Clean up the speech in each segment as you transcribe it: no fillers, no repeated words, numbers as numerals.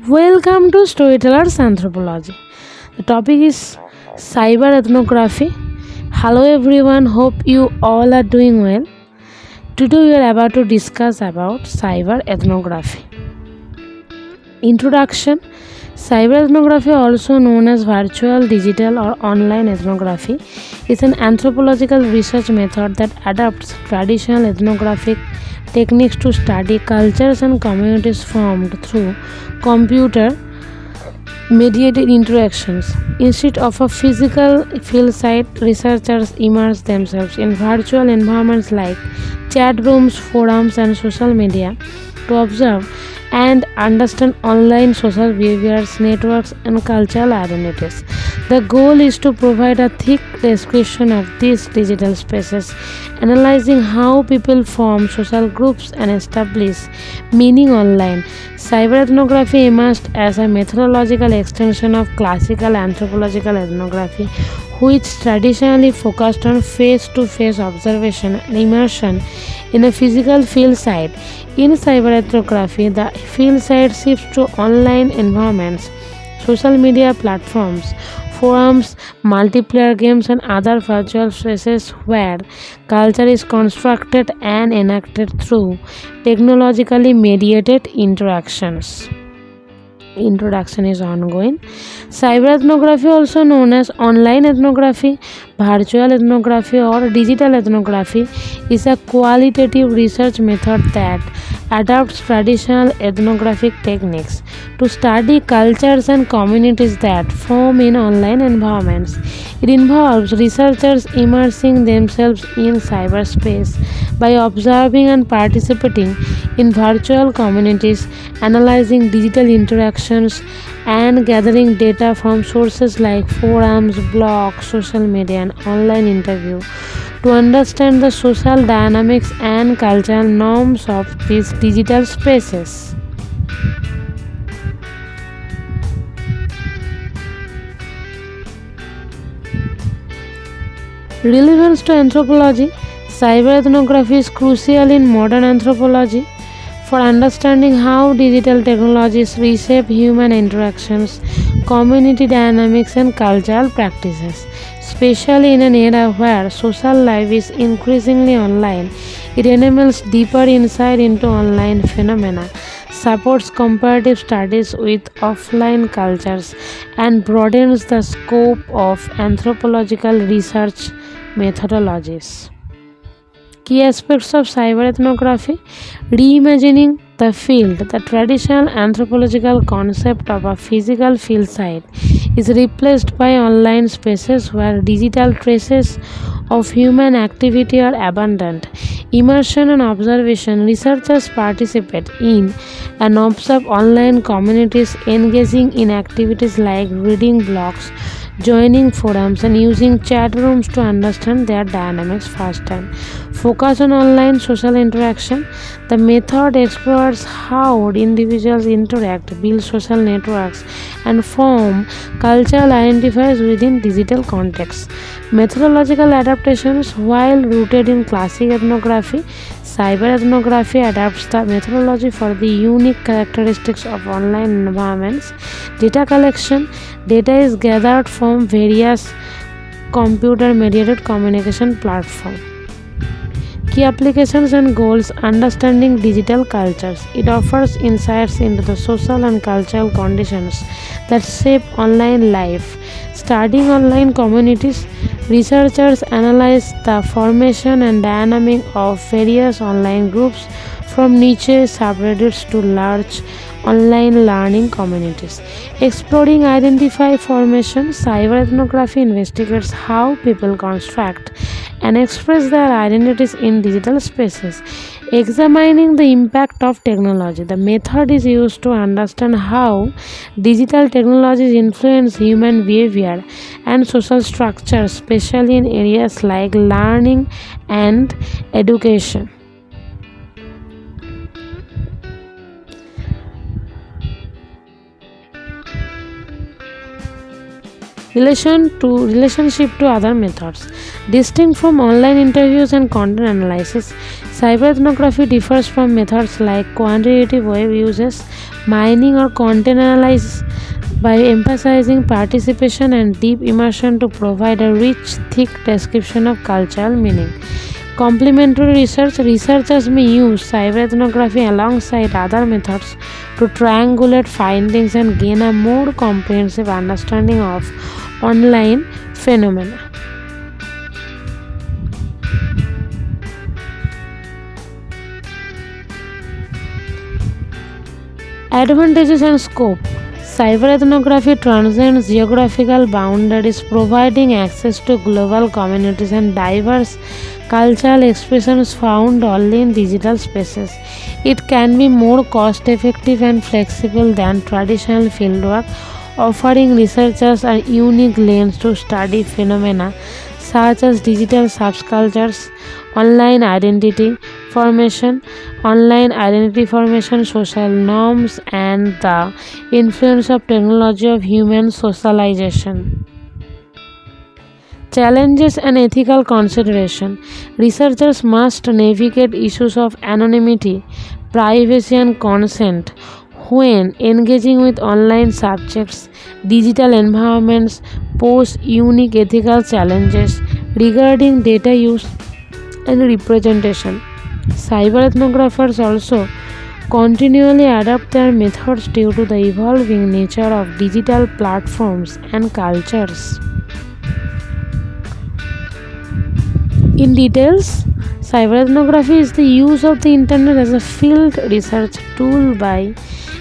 Welcome to Storytellers Anthropology. The topic is cyber ethnography. Hello everyone, hope you all are doing well. Today we are about to discuss about cyber ethnography. Introduction. Cyber ethnography, also known as virtual, digital or online ethnography, is an anthropological research method that adapts traditional ethnographic techniques to study cultures and communities formed through computer mediated interactions. Instead of a physical field site, researchers immerse themselves in virtual environments like chat rooms, forums, and social media to observe and understand online social behaviors, networks, and cultural identities. The goal is to provide a thick description of these digital spaces, analyzing how people form social groups and establish meaning online. Cyber ethnography emerged as a methodological extension of classical anthropological ethnography, which traditionally focused on face-to-face observation and immersion in a physical field site. In cyber ethnography, the field site shifts to online environments, social media platforms, forums, multiplayer games, and other virtual spaces where culture is constructed and enacted through technologically mediated interactions. Introduction is ongoing. Cyber ethnography, also known as online ethnography, virtual ethnography, or digital ethnography, is a qualitative research method that adapts traditional ethnographic techniques to study cultures and communities that form in online environments. It involves researchers immersing themselves in cyberspace by observing and participating in virtual communities, analyzing digital interactions, and gathering data from sources like forums, blogs, social media, and online interview to understand the social dynamics and cultural norms of these digital spaces. Relevance to anthropology. Cyber ethnography is crucial in modern anthropology for understanding how digital technologies reshape human interactions, community dynamics, and cultural practices. Especially in an era where social life is increasingly online, it enables deeper insight into online phenomena, supports comparative studies with offline cultures, and broadens the scope of anthropological research methodologies. Key aspects of cyber ethnography: reimagining the field. The traditional anthropological concept of a physical field site is replaced by online spaces where digital traces of human activity are abundant. Immersion and observation. Researchers participate in and observe online communities, engaging in activities like reading blogs, joining forums, and using chat rooms to understand their dynamics firsthand. Focus on online social interaction. The method explores how individuals interact, build social networks, and form cultural identifiers within digital contexts. Methodological adaptations. While rooted in classic ethnography, cyber ethnography adapts the methodology for the unique characteristics of online environments. Data collection. Data is gathered from various computer mediated communication platforms. Key applications and goals. Understanding digital cultures. It offers insights into the social and cultural conditions that shape online life. Studying online communities. Researchers analyze the formation and dynamic of various online groups, from niche subreddits to large online learning communities. Exploring identify formation. Cyber ethnography investigates how people construct and express their identities in digital spaces. Examining the impact of technology. The method is used to understand how digital technologies influence human behavior and social structures, especially in areas like learning and education. Relationship to other methods. Distinct from online interviews and content analysis, cyber ethnography differs from methods like quantitative web uses, mining or content analysis by emphasizing participation and deep immersion to provide a rich, thick description of cultural meaning. Complementary research. Researchers may use cyberethnography alongside other methods to triangulate findings and gain a more comprehensive understanding of online phenomena. Advantages and scope. Cyberethnography transcends geographical boundaries, providing access to global communities and diverse cultural expressions found only in digital spaces. It can be more cost effective and flexible than traditional fieldwork, offering researchers a unique lens to study phenomena such as digital subcultures, online identity formation, social norms, and the influence of technology of human socialization. Challenges and ethical consideration. Researchers must navigate issues of anonymity, privacy, and consent when engaging with online subjects. Digital environments pose unique ethical challenges regarding data use and representation. Cyberethnographers also continually adapt their methods due to the evolving nature of digital platforms and cultures. In details, cyberethnography is the use of the internet as a field research tool by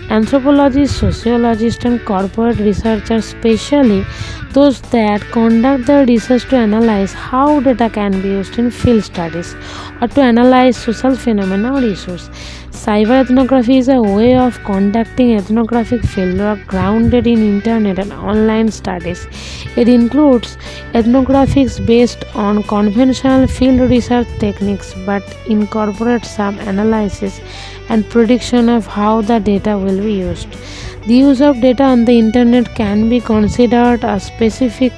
anthropologists, sociologists, and corporate researchers, especially those that conduct their research to analyze how data can be used in field studies or to analyze social phenomena or issues. Cyberethnography is a way of conducting ethnographic fieldwork grounded in internet and online studies. It includes ethnographics based on conventional field research techniques but incorporates some analysis and prediction of how the data will be used. The use of data on the internet can be considered a specific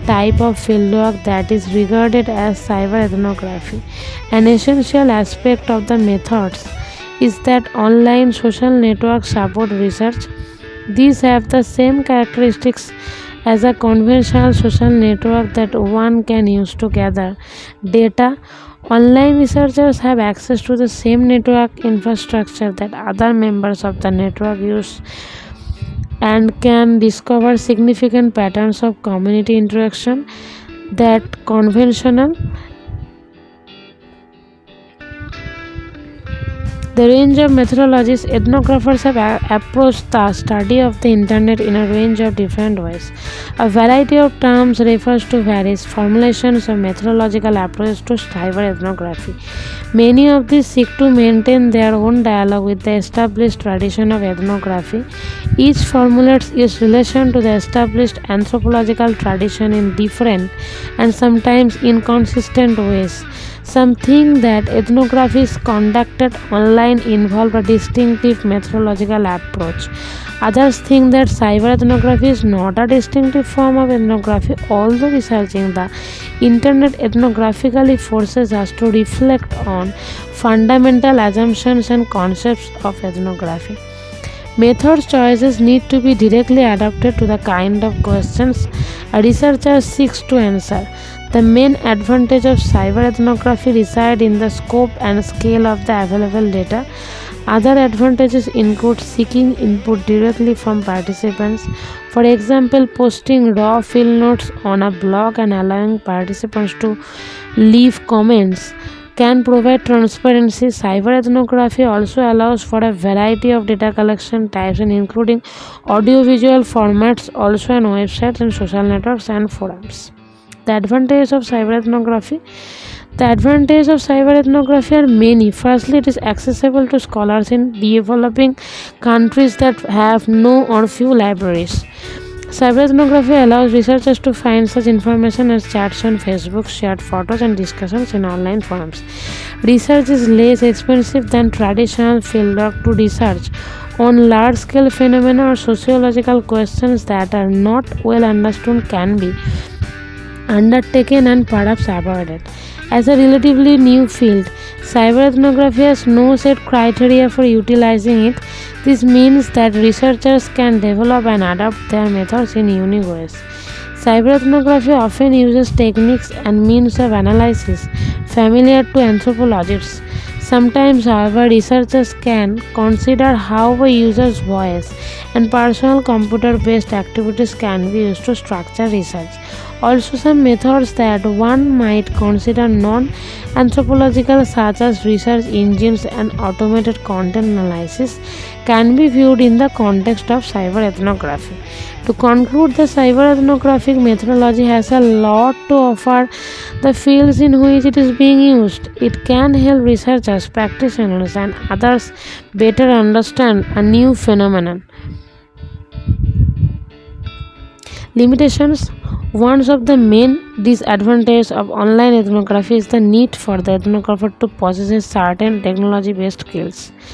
type of fieldwork that is regarded as cyberethnography. An essential aspect of the methods is that online social networks support research. These have the same characteristics as a conventional social network that one can use to gather data. Online researchers have access to the same network infrastructure that other members of the network use and can discover significant patterns of community interaction that conventional. The range of methodologies. Ethnographers have approached the study of the internet in a range of different ways. A variety of terms refers to various formulations of methodological approaches to cyberethnography. Many of these seek to maintain their own dialogue with the established tradition of ethnography. Each formulates its relation to the established anthropological tradition in different and sometimes inconsistent ways. Some think that ethnographies conducted online involve a distinctive methodological approach. Others think that cyberethnography is not a distinctive form of ethnography, although researching the internet ethnographically forces us to reflect on fundamental assumptions and concepts of ethnography. Method choices need to be directly adapted to the kind of questions a researcher seeks to answer. The main advantage of cyberethnography reside in the scope and scale of the available data. Other advantages include seeking input directly from participants. For example, posting raw field notes on a blog and allowing participants to leave comments can provide transparency. Cyberethnography also allows for a variety of data collection types and including audiovisual formats, also on websites and social networks and forums. The advantages of cyberethnography. The advantages of cyberethnography are many. Firstly, it is accessible to scholars in developing countries that have no or few libraries. Cyberethnography allows researchers to find such information as chats on Facebook, shared photos, and discussions in online forums. Research is less expensive than traditional fieldwork. To research on large-scale phenomena or sociological questions that are not well understood can be undertaken and perhaps avoided. As a relatively new field, cyberethnography has no set criteria for utilizing it. This means that researchers can develop and adapt their methods in unique ways. Cyberethnography often uses techniques and means of analysis familiar to anthropologists. Sometimes, however, researchers can consider how a user's voice and personal computer-based activities can be used to structure research. Also, some methods that one might consider non-anthropological, such as research engines and automated content analysis, can be viewed in the context of cyberethnography. To conclude, the cyberethnographic methodology has a lot to offer the fields in which it is being used. It can help researchers, practitioners, and others better understand a new phenomenon. Limitations. One of the main disadvantages of online ethnography is the need for the ethnographer to possess certain technology-based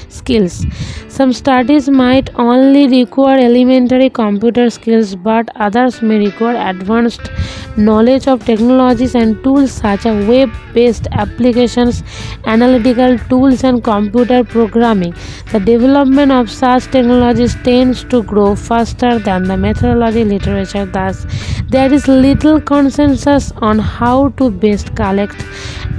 skills. Some studies might only require elementary computer skills, but others may require advanced knowledge of technologies and tools such as web-based applications, analytical tools, and computer programming. The development of such technologies tends to grow faster than the methodology literature. Thus, there is little consensus on how to best collect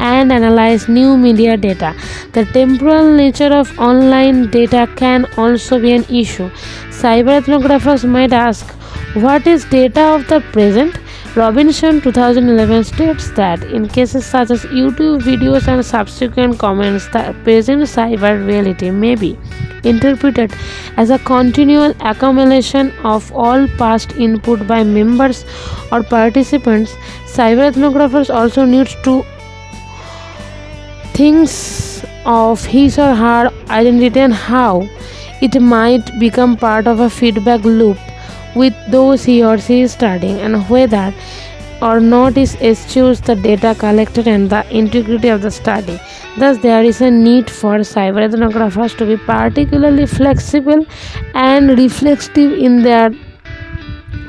and analyze new media data. The temporal nature of online data can also be an issue. Cyberethnographers might ask, what is data of the present? Robinson 2011 states that in cases such as YouTube videos and subsequent comments, the present cyber reality may be interpreted as a continual accumulation of all past input by members or participants. Cyberethnographers also need to think of his or her identity and how it might become part of a feedback loop with those he or she is studying, and whether or not it eschews the data collected and the integrity of the study. Thus, there is a need for cyberethnographers to be particularly flexible and reflective in their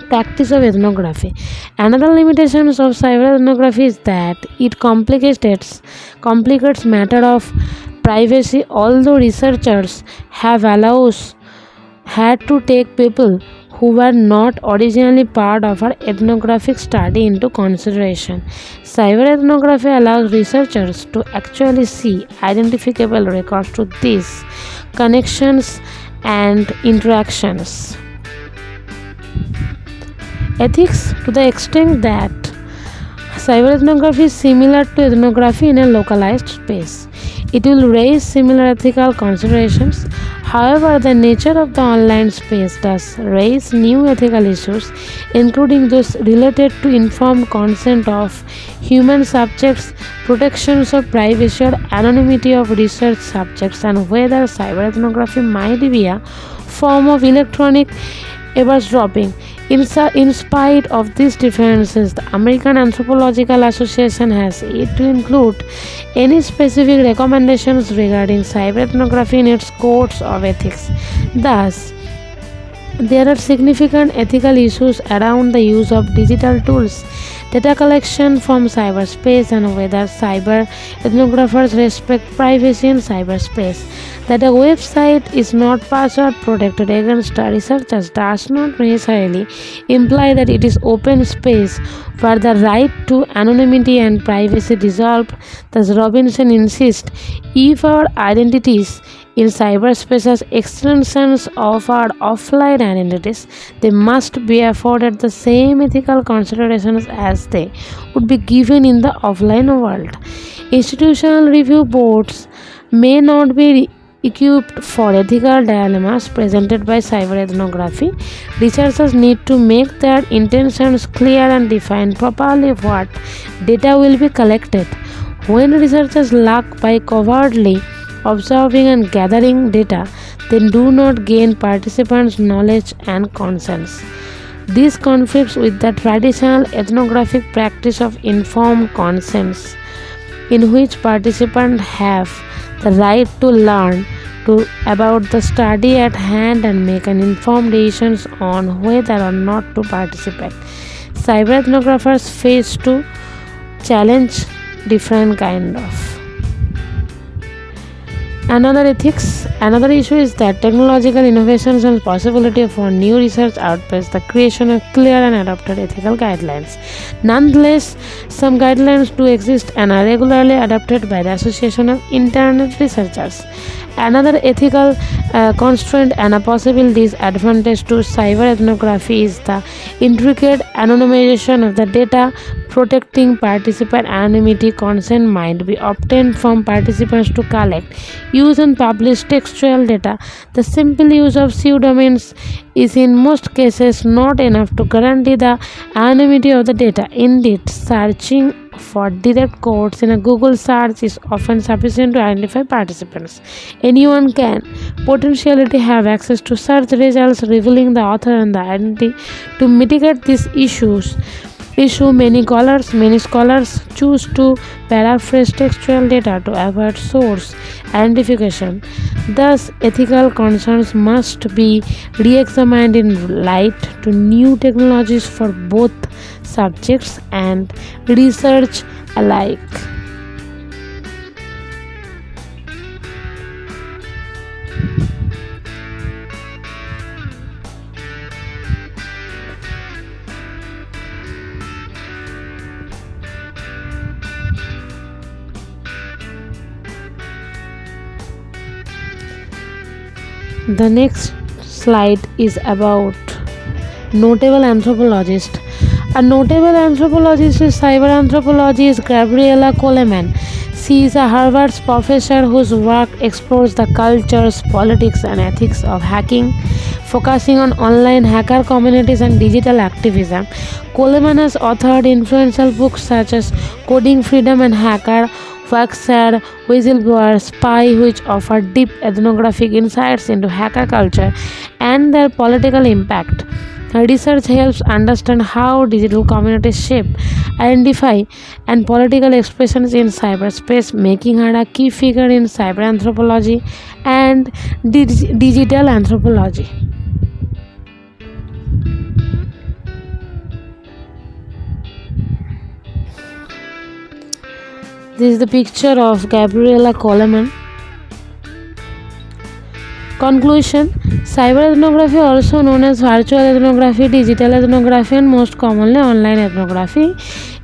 practice of ethnography. Another limitation of cyberethnography is that it complicates matter of privacy. Although researchers have had to take people who were not originally part of our ethnographic study into consideration, cyberethnography allows researchers to actually see identifiable records to these connections and interactions. Ethics. To the extent that cyberethnography is similar to ethnography in a localized space, it will raise similar ethical considerations. However, the nature of the online space does raise new ethical issues, including those related to informed consent of human subjects, protections of privacy or anonymity of research subjects, and whether cyberethnography might be a form of electronic eavesdropping. In spite of these differences, the American Anthropological Association has yet to include any specific recommendations regarding cyberethnography in its codes of ethics. Thus, there are significant ethical issues around the use of digital tools, data collection from cyberspace, and whether cyber ethnographers respect privacy in cyberspace. That a website is not password protected against researchers does not necessarily imply that it is open space where the right to anonymity and privacy dissolved. Thus, Robinson insists, if our identities in cyberspace as extensions of our offline identities, they must be afforded the same ethical considerations as they would be given in the offline world. Institutional review boards may not be equipped for ethical dilemmas presented by cyberethnography. Researchers need to make their intentions clear and define properly what data will be collected. When researchers lack by covertly observing and gathering data, they do not gain participants' knowledge and consents. This conflicts with the traditional ethnographic practice of informed consents, in which participants have the right to learn about the study at hand and make an informed decisions on whether or not to participate. Cyberethnographers face to challenge different kind of. Another issue is that technological innovations and possibility for new research outpace the creation of clear and adopted ethical guidelines. Nonetheless, some guidelines do exist and are regularly adopted by the Association of Internet Researchers. Another ethical constraint and a possible disadvantage to cyber ethnography is the intricate anonymization of the data. Protecting participant anonymity, consent might be obtained from participants to collect, use and publish textual data. The simple use of pseudonyms is in most cases not enough to guarantee the anonymity of the data. Indeed, searching for direct codes in a Google search is often sufficient to identify participants. Anyone can potentially have access to search results revealing the author and the identity. To mitigate these issues, many scholars choose to paraphrase textual data to avoid source identification. Thus, ethical concerns must be re-examined in light to new technologies for both subjects and research alike. The next slide is about notable anthropologist. A notable anthropologist in cyber anthropology is Gabriella Coleman. She is a Harvard professor whose work explores the cultures, politics, and ethics of hacking, focusing on online hacker communities and digital activism. Coleman has authored influential books such as Coding Freedom and Hacker, Waxer, Whistleblower, Spy, which offer deep ethnographic insights into hacker culture and their political impact. Her research helps understand how digital communities shape, identify, and political expressions in cyberspace, making her a key figure in cyber anthropology and digital anthropology. This is the picture of Gabriella Coleman. Conclusion: cyber ethnography, also known as virtual ethnography, digital ethnography, and most commonly online ethnography,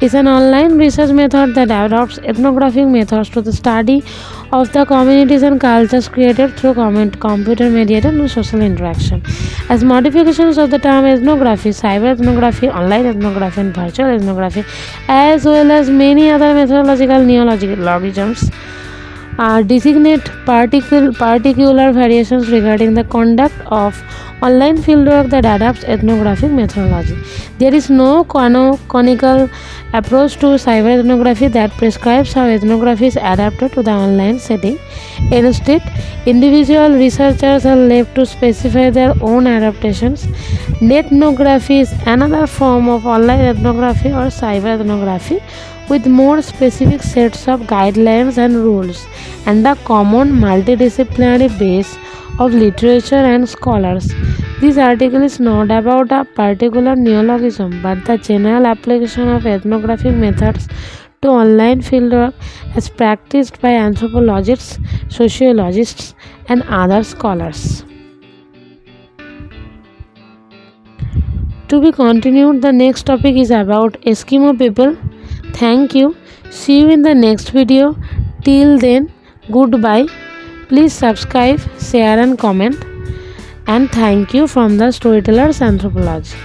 is an online research method that adopts ethnographic methods to the study of the communities and cultures created through computer mediated and social interaction. As modifications of the term ethnography, cyber ethnography, online ethnography, and virtual ethnography, as well as many other methodological neologisms, designate particular variations regarding the conduct of online fieldwork that adapts ethnographic methodology. There is no canonical approach to cyber ethnography that prescribes how ethnography is adapted to the online setting. Instead, individual researchers are left to specify their own adaptations. Nethnography is another form of online ethnography or cyber ethnography with more specific sets of guidelines and rules and a common multidisciplinary base of literature and scholars. This article is not about a particular neologism but the general application of ethnographic methods to online fieldwork as practiced by anthropologists, sociologists, and other scholars. To be continued, the next topic is about Eskimo people. Thank you. See you in the next video. Till then, goodbye. Please subscribe, share and comment. And thank you from the Storytellers Anthropology.